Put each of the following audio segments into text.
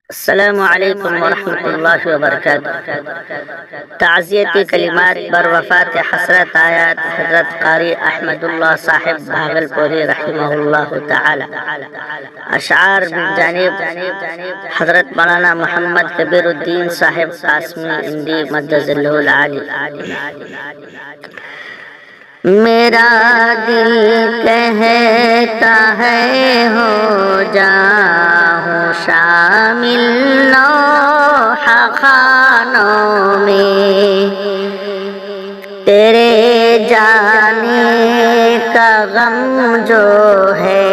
السلام علیکم ورحمۃ اللہ وبرکاتہ۔ تعزیتی کلمات بر وفات حضرت آیات حضرت قاری احمد اللہ صاحب بھاگل پوری رحمہ اللہ تعالی۔ اشعار من جانب حضرت مولانا محمد کبیر الدین صاحب قاسمی اندی مد ظلہ العالی۔ میرا دل کہتا ہے ہو جاؤں شامل نوح خانوں میں، تیرے جانے کا غم جو ہے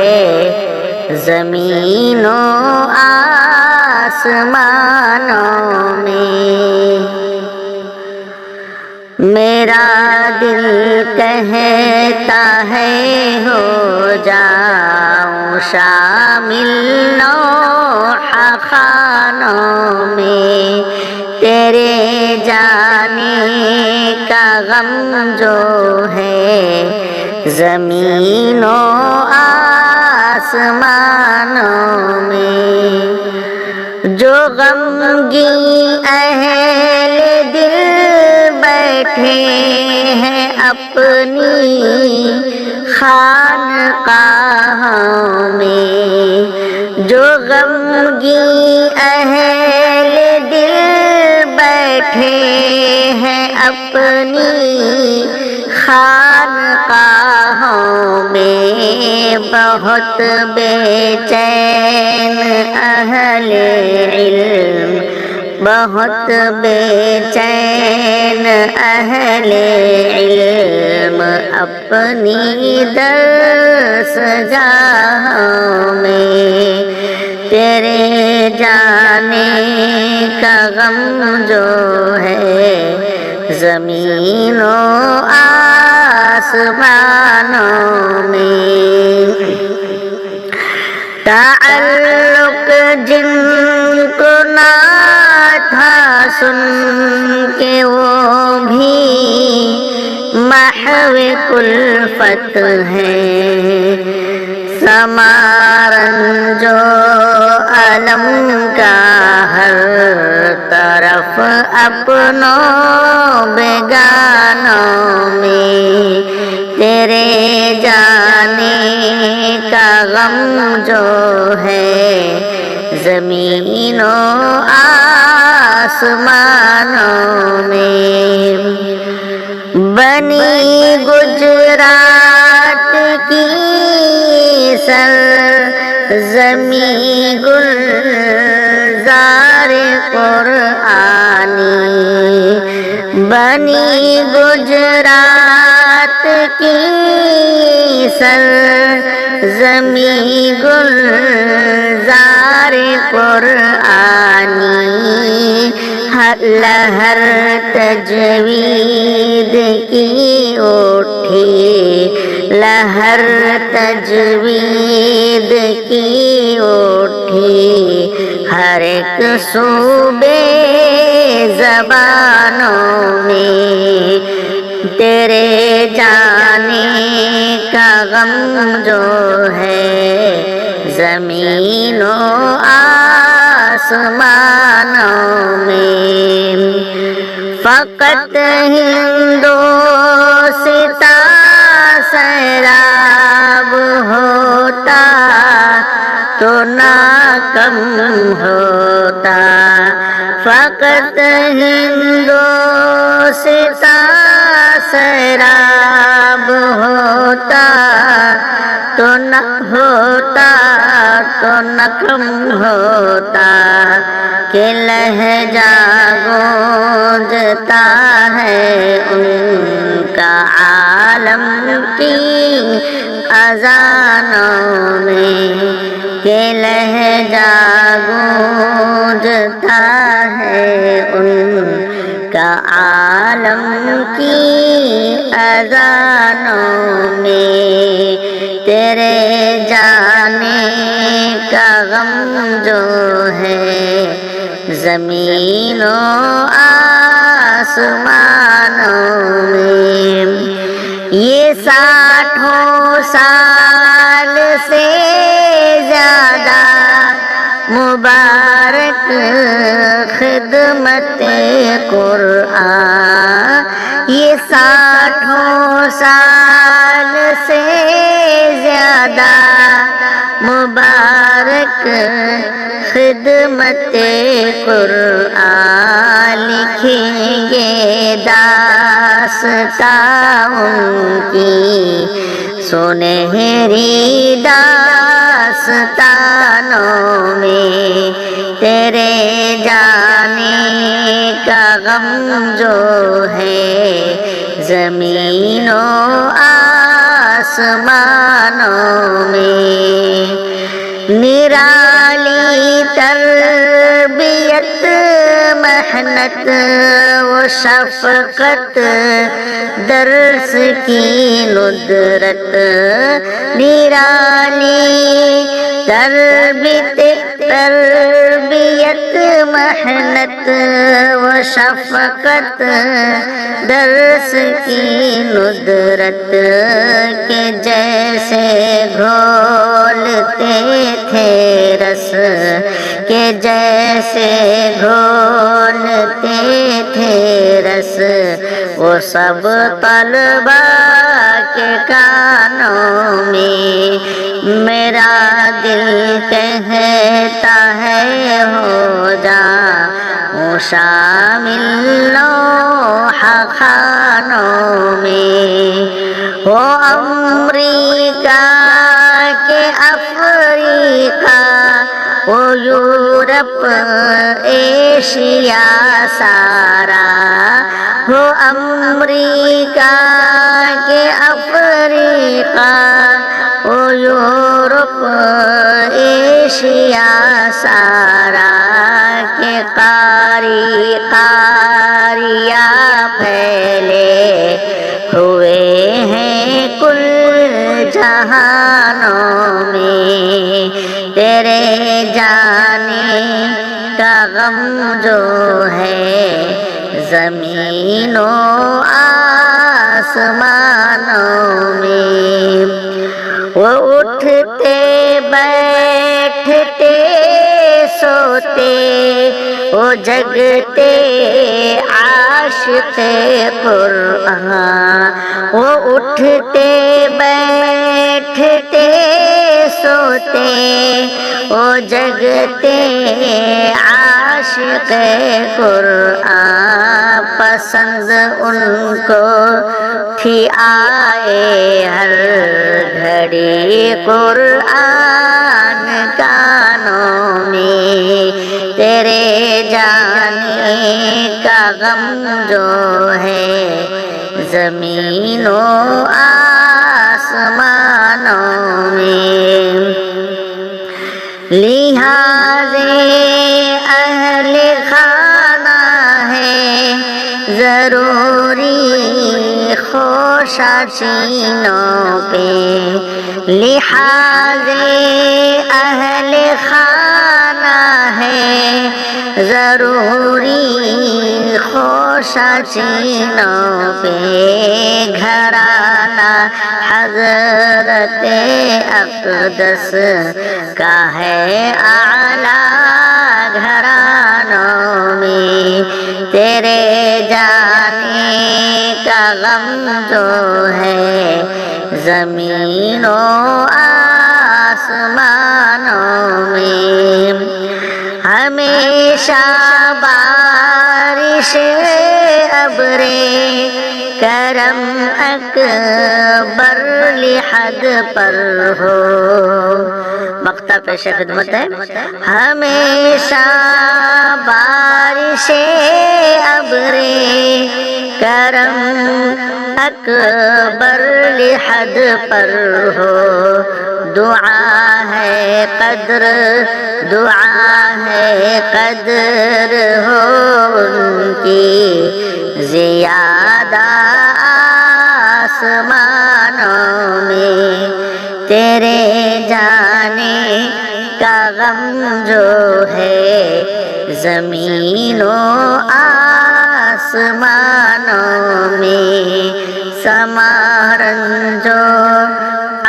زمین و آسمانوں میں۔ میرا دل کہتا ہے ہو جاؤں شامل نوح خانوں میں، تیرے جانے کا غم جو ہے زمین و آسمانوں میں۔ جو غمگین اہل دل بیٹھے ہیں اپنی خانقاہوں میں، جو غمگین اہل دل بیٹھے ہیں اپنی خانقاہوں میں، بہت بے چین اہل علم، بہت بے چین اہل علم اپنی درس گاہوں میں، تیرے جانے کا غم جو ہے زمین و آسمانوں میں۔ تعلق جن کو نہ تھا سن کے وہ بھی محو کلفت ہے، سمارن جو علم کا ہر طرف اپنوں بیگانوں میں، تیرے جانے کا غم جو ہے زمین و آسمانوں میں۔ بنی گجرات کی سرزمین گلزار قرآنی، بنی گجرات کی سرزمین گلزار قرآنی، لہر تجوید کی اٹھی، لہر تجوید کی اٹھی، ہر ایک صوبے زبانوں میں، تیرے جانے کا غم جو ہے زمین و آسمانوں میں۔ فقط ہندوستاں سیراب ہوتا تو نہ کم ہوتا، فقط ہندوستاں سیراب ہوتا تو نہ ہوتا تو نہ کم ہوتا، کہ لہجہ گونجتا ہے ان کا عالم کی اذانوں میں، کہ لہجہ گونجتا ہے ان کا عالم کی اذانوں میں، تیرے جانے کا غم جو ہے زمین و آسمانوں میں۔ یہ 60 سال سے زیادہ مبارک خدمت قرآن، یہ 60 سال سے زیادہ مبارک خدمت قرآن، لکھیں گے داستان ان کی سنہری داستانوں میں، تیرے جانے کا غم جو ہے زمین و آسمانوں میں، نرالی تربیت محنت و شفقت درس کی ندرت، نرالی تربیت محنت و شفقت درس کی ندرت کے جیسے گھولتے تھے رس، کے جیسے گھولتے تھے رس، وہ سب طلبا کے کانوں میں، میرا دل کہتا ہے ہو جا شامل لوح خانوں میں، ہو امریکہ کے افریقہ، وہ یورپ ایشیا سارا، ہو امریکہ کے افریقہ، وہ یورپ ایشیا سارا، کے قاری قاریہ پھیلے ہوئے ہیں کل جہانوں میں، تیرے جانے کا غم جو ہے زمین و آسمانوں میں، وہ اٹھتے بیٹھتے سوتے وہ جگتے عاشق قرآن، وہ اٹھتے بیٹھتے سوتے وہ جگتے عاشق قرآن، پسند ان کو تھی آئے ہر گھڑی قرآن کانوں میں، تیرے جانے کا غم جو ہے زمین و آسمانوں میں، لحاظے اہل خانہ ہے ضروری خوشاشینوں پہ، لحاظے اہل خانہ ہے ضروری خوشاشینوں پہ، گھرانہ حضرت اقدس کا ہے اعلیٰ گھرانوں میں، تیرے جانے کا غم جو ہے زمین و آسمانوں میں، ہمیشہ بارش ابر کرم اکبر لحد پر ہو، مقطع پیش خدمت ہے، ہمیشہ بارش ابر کرم اکبر لحد پر ہو، دعا ہے قدر، دعا ہے قدر ہو ان کی زیادہ آسمانوں میں، تیرے جانے کا غم جو ہے زمین و آسمانوں میں، سمارن جو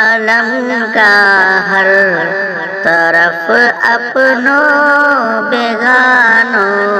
علم کا ہر طرف اپنوں بیگانوں